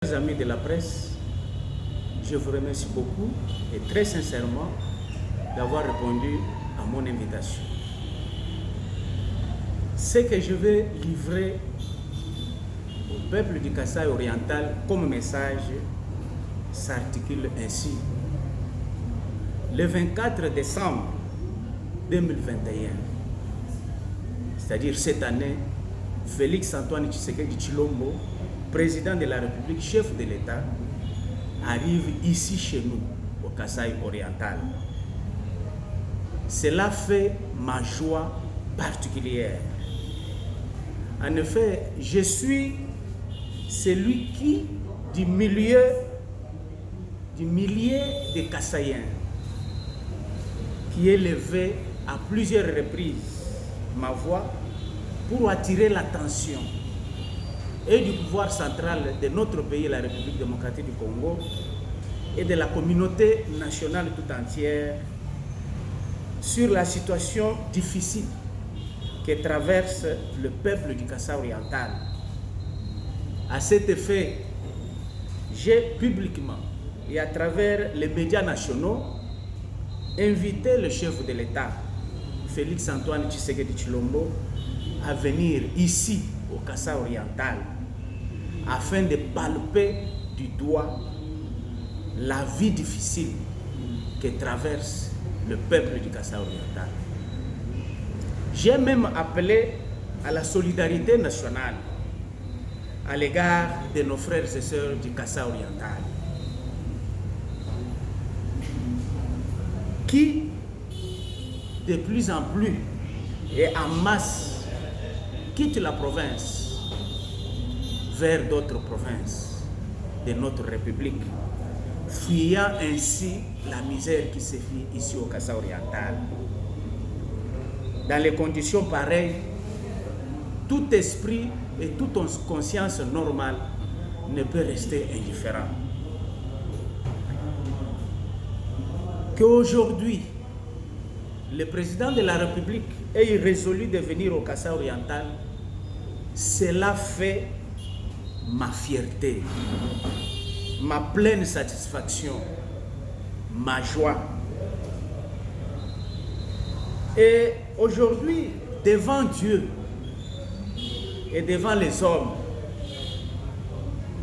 Chers amis de la presse, je vous remercie beaucoup et très sincèrement d'avoir répondu à mon invitation. Ce que je vais livrer au peuple du Kasaï oriental comme message s'articule ainsi. Le 24 décembre 2021, c'est-à-dire cette année, Félix Antoine Tshisekedi Tshilombo, président de la République, chef de l'État, arrive ici chez nous, au Kasaï oriental. Cela fait ma joie particulière. En effet, je suis celui qui, du millier de Kasaïens, qui est levé à plusieurs reprises ma voix pour attirer l'attention et du pouvoir central de notre pays, la République démocratique du Congo, et de la communauté nationale tout entière sur la situation difficile que traverse le peuple du Kasaï oriental. À cet effet, j'ai publiquement et à travers les médias nationaux invité le chef de l'État, Félix Antoine Tshisekedi Tshilombo, à venir ici au Kasaï oriental afin de palper du doigt la vie difficile que traverse le peuple du Kasaï oriental. J'ai même appelé à la solidarité nationale à l'égard de nos frères et sœurs du Kasaï oriental qui de plus en plus et en masse quitte la province vers d'autres provinces de notre République, fuyant ainsi la misère qui se vit ici au Kasaï oriental. Dans les conditions pareilles, tout esprit et toute conscience normale ne peut rester indifférent. Qu'aujourd'hui, le président de la République ait résolu de venir au Kasaï oriental, cela fait ma fierté, ma pleine satisfaction, ma joie. Et aujourd'hui, devant Dieu et devant les hommes,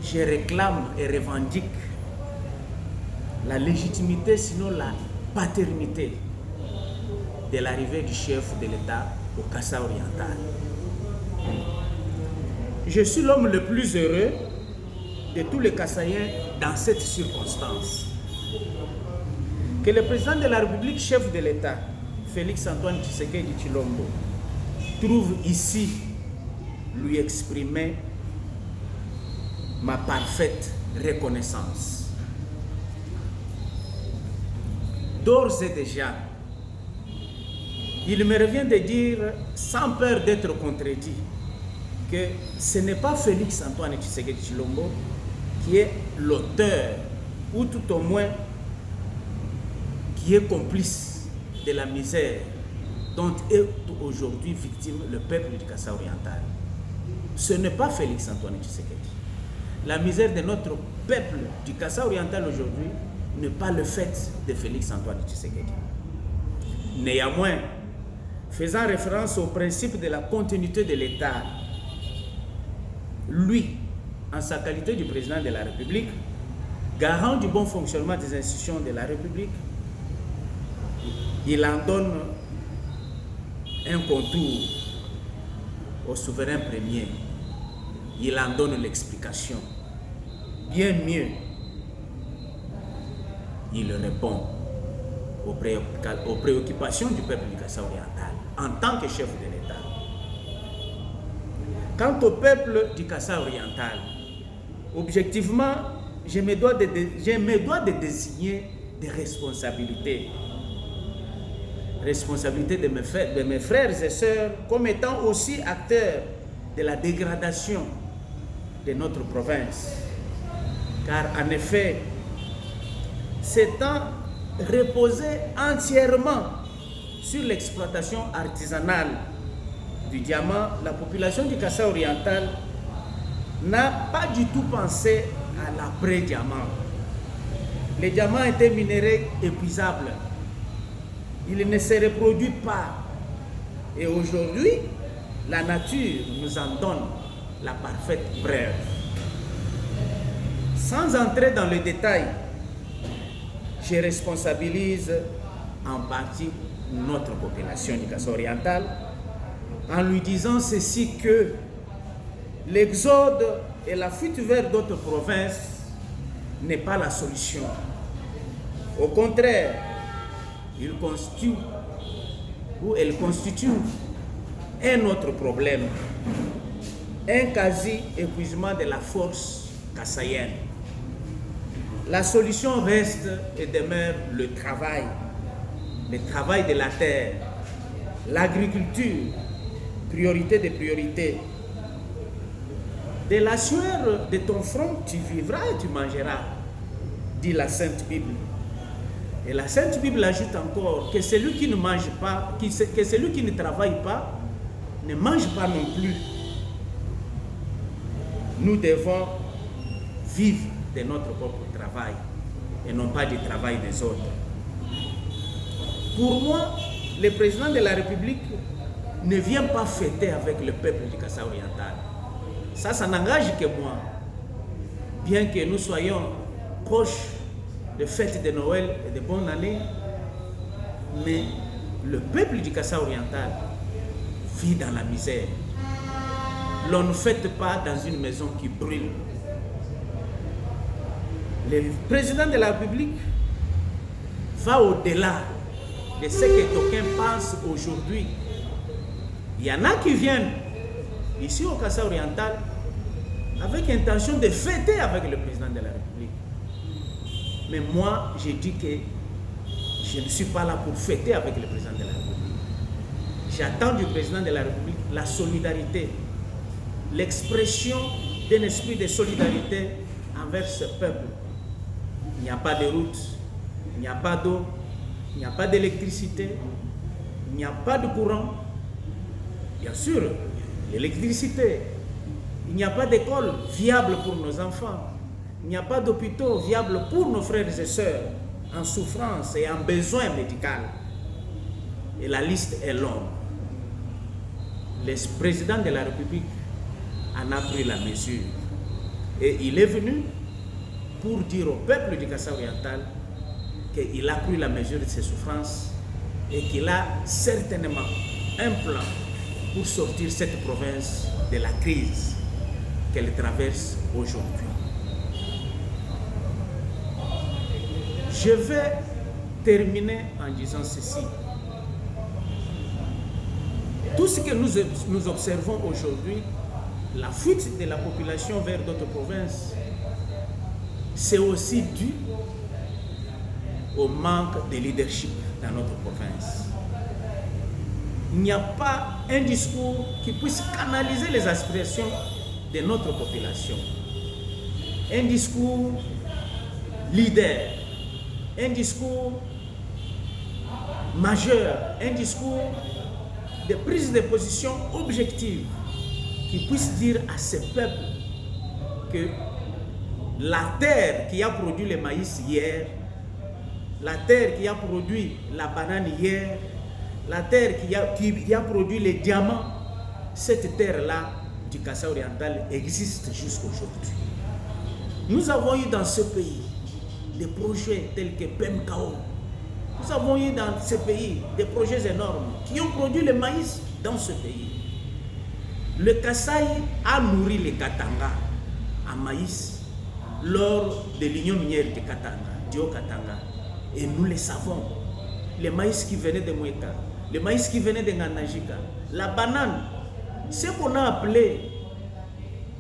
je réclame et revendique la légitimité, sinon la paternité de l'arrivée du chef de l'État au Kasaï oriental. Je suis l'homme le plus heureux de tous les Kasaïens dans cette circonstance. Que le président de la République, chef de l'État, Félix Antoine Tshisekedi Tshilombo, trouve ici lui exprimer ma parfaite reconnaissance. D'ores et déjà, il me revient de dire, sans peur d'être contredit, que ce n'est pas Félix Antoine Tshisekedi Tshilombo qui est l'auteur, ou tout au moins qui est complice de la misère dont est aujourd'hui victime le peuple du Kasaï oriental. Ce n'est pas Félix Antoine Tshisekedi. La misère de notre peuple du Kasaï oriental aujourd'hui n'est pas le fait de Félix Antoine Tshisekedi. Néanmoins, faisant référence au principe de la continuité de l'État, lui, en sa qualité de président de la République, garant du bon fonctionnement des institutions de la République, il en donne un contour au souverain premier. Il en donne l'explication. Bien mieux, il répond aux préoccupations du peuple du Kasaï oriental en tant que chef de l'État. Quant au peuple du Kasaï oriental, objectivement, je me dois de désigner des responsabilités. Responsabilités de mes frères et sœurs comme étant aussi acteurs de la dégradation de notre province. Car en effet, s'étant reposé entièrement sur l'exploitation artisanale du diamant, la population du Kasaï oriental n'a pas du tout pensé à l'après-diamant. Les diamants étaient minéraux épuisables. Ils ne se reproduisent pas. Et aujourd'hui, la nature nous en donne la parfaite preuve. Sans entrer dans le détail, je responsabilise en partie notre population du Kasaï oriental en lui disant ceci que l'exode et la fuite vers d'autres provinces n'est pas la solution. Au contraire, elle constitue un autre problème, un quasi-épuisement de la force kassaïenne. La solution reste et demeure le travail de la terre, l'agriculture, priorité des priorités. De la sueur de ton front, tu vivras et tu mangeras, dit la Sainte Bible. Et la Sainte Bible ajoute encore que celui qui ne mange pas, que celui qui ne travaille pas, ne mange pas non plus. Nous devons vivre de notre propre travail et non pas du travail des autres. Pour moi, le président de la République ne vient pas fêter avec le peuple du Kasaï oriental. Ça n'engage que moi. Bien que nous soyons proches de fêtes de Noël et de bonne année, mais le peuple du Kasaï oriental vit dans la misère. L'on ne fête pas dans une maison qui brûle. Le président de la République va au-delà de ce que d'aucuns pensent aujourd'hui. Il y en a qui viennent ici au Kasaï oriental avec intention de fêter avec le président de la République. Mais moi, j'ai dit que je ne suis pas là pour fêter avec le président de la République. J'attends du président de la République la solidarité, l'expression d'un esprit de solidarité envers ce peuple. Il n'y a pas de route, il n'y a pas d'eau, il n'y a pas d'électricité, il n'y a pas de courant. Bien sûr, l'électricité. Il n'y a pas d'école viable pour nos enfants. Il n'y a pas d'hôpitaux viables pour nos frères et sœurs en souffrance et en besoin médical. Et la liste est longue. Le président de la République en a pris la mesure. Et il est venu pour dire au peuple du Kasaï oriental qu'il a pris la mesure de ses souffrances et qu'il a certainement un plan pour sortir cette province de la crise qu'elle traverse aujourd'hui. Je vais terminer en disant ceci. Tout ce que nous observons aujourd'hui, la fuite de la population vers d'autres provinces, c'est aussi dû au manque de leadership dans notre province. Il n'y a pas un discours qui puisse canaliser les aspirations de notre population. Un discours leader, un discours majeur, un discours de prise de position objective qui puisse dire à ce peuple que la terre qui a produit le maïs hier, la terre qui a produit la banane hier, la terre qui a produit les diamants, cette terre-là du Kasaï oriental existe jusqu'aujourd'hui. Nous avons eu dans ce pays des projets tels que PEMKAO. Nous avons eu dans ce pays des projets énormes qui ont produit le maïs dans ce pays. Le Kasaï a nourri les Katanga en maïs lors de l'union minière de Katanga, du Haut-Katanga. Et nous le savons. Le maïs qui venait de Mweka, le maïs qui venait de Nganajika, la banane, ce qu'on a appelé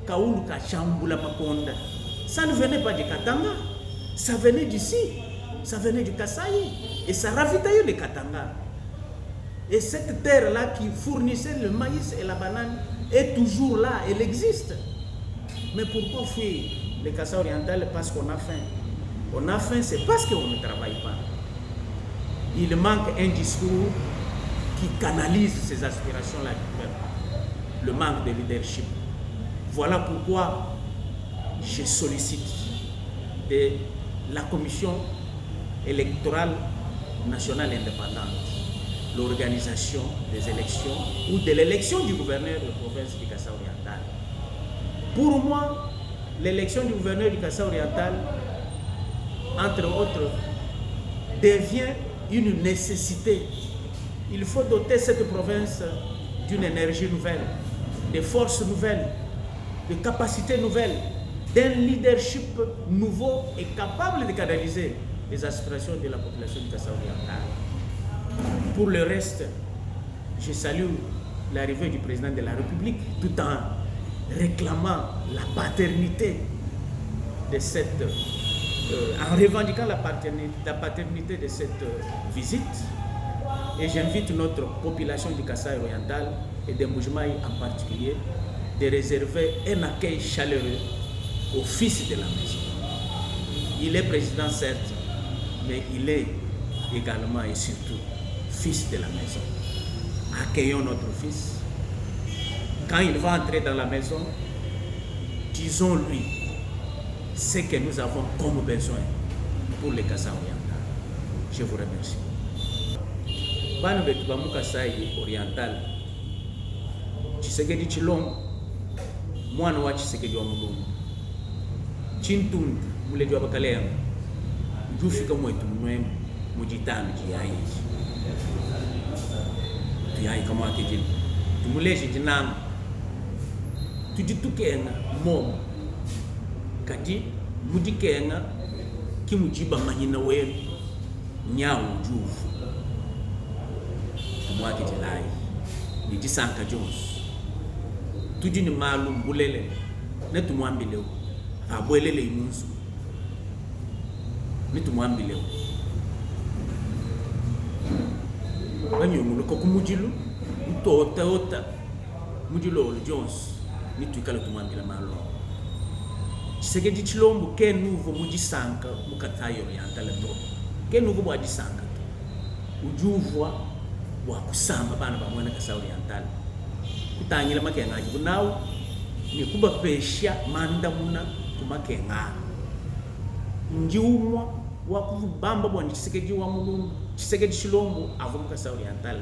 Kaoulou Kachambula Makonda, ça ne venait pas du Katanga, ça venait d'ici, ça venait du Kasaï, et ça ravitaillait les Katanga. Et cette terre-là qui fournissait le maïs et la banane est toujours là, elle existe. Mais pourquoi fuir le Kasaï oriental? Parce qu'on a faim. On a faim, c'est parce qu'on ne travaille pas. Il manque un discours qui canalise ces aspirations-là du peuple. Le manque de leadership. Voilà pourquoi je sollicite de la commission électorale nationale indépendante, l'organisation des élections ou de l'élection du gouverneur de la province du Kasaï oriental. Pour moi, l'élection du gouverneur du Kasaï oriental, entre autres, devient une nécessité. Il faut doter cette province d'une énergie nouvelle, de forces nouvelles, de capacités nouvelles, d'un leadership nouveau et capable de canaliser les aspirations de la population du Kasaï oriental. Pour le reste, je salue l'arrivée du président de la République tout en réclamant la paternité de cette, en revendiquant la paternité de cette visite. Et j'invite notre population du Kasaï oriental et de Mbuji-Mayi en particulier de réserver un accueil chaleureux au fils de la maison. Il est président certes, mais il est également et surtout fils de la maison. Accueillons notre fils. Quand il va entrer dans la maison, disons-lui ce que nous avons comme besoin pour le Kasaï oriental. Je vous remercie. Bana betu ba mu Kasaï oriental, Tshisekedi Tshilombo, mwana wa Tshisekedi wa Mulungu, Chintundu muleji wa Bakalenga, njufika mwetu mnwemu mujitanu jiyaiji. Tuyayi kama wakijini, tumuleji jinamu, tujitukenga momo, kati mujikenga kimujiba manyina wenu, nyawu njufu. Tumuake jilai, nijisanka jonsu. Tujini malu mbulele, ne tumuambileu, abwelele imunsu. Ne tumuambileu. Banyongulo kokumujilu, ota, mujilo olu jonsu, ni tuikale tumuambile malu. Tshisekedi Tshilombo ke nouveau mujisanka mukatayo oriental to. Ke nouveau bwajisanka to. Ujuvwa wa kusamba bana ba mwana Kasaï oriental. Kutangila makengaji kunawu ni kuba pesha manda muna kumakenga. Njiumwa wa kuvubamba bwa Tshisekedi wa Mulungu, Tshisekedi Tshilombo avo Kasaï oriental.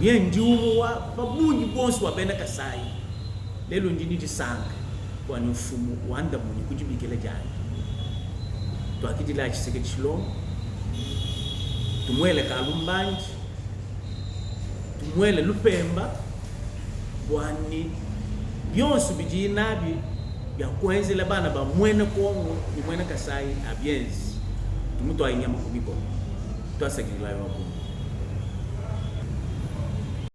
Bien njiumwa babunyi bonsi wa bena Kasaï. Lelo njini jisanga kwa mfumo wanda muni kujibikela jani. Twakidila Tshisekedi Tshilombo. Tumwele Kalumbanji. Tumwele Lupemba. Bwani byonsu bijinabi bya kwenzela bana ba mwene Kongo ni mwene Kasaï abienzi. Tumuto ainyama kubiko. Twasagila yo.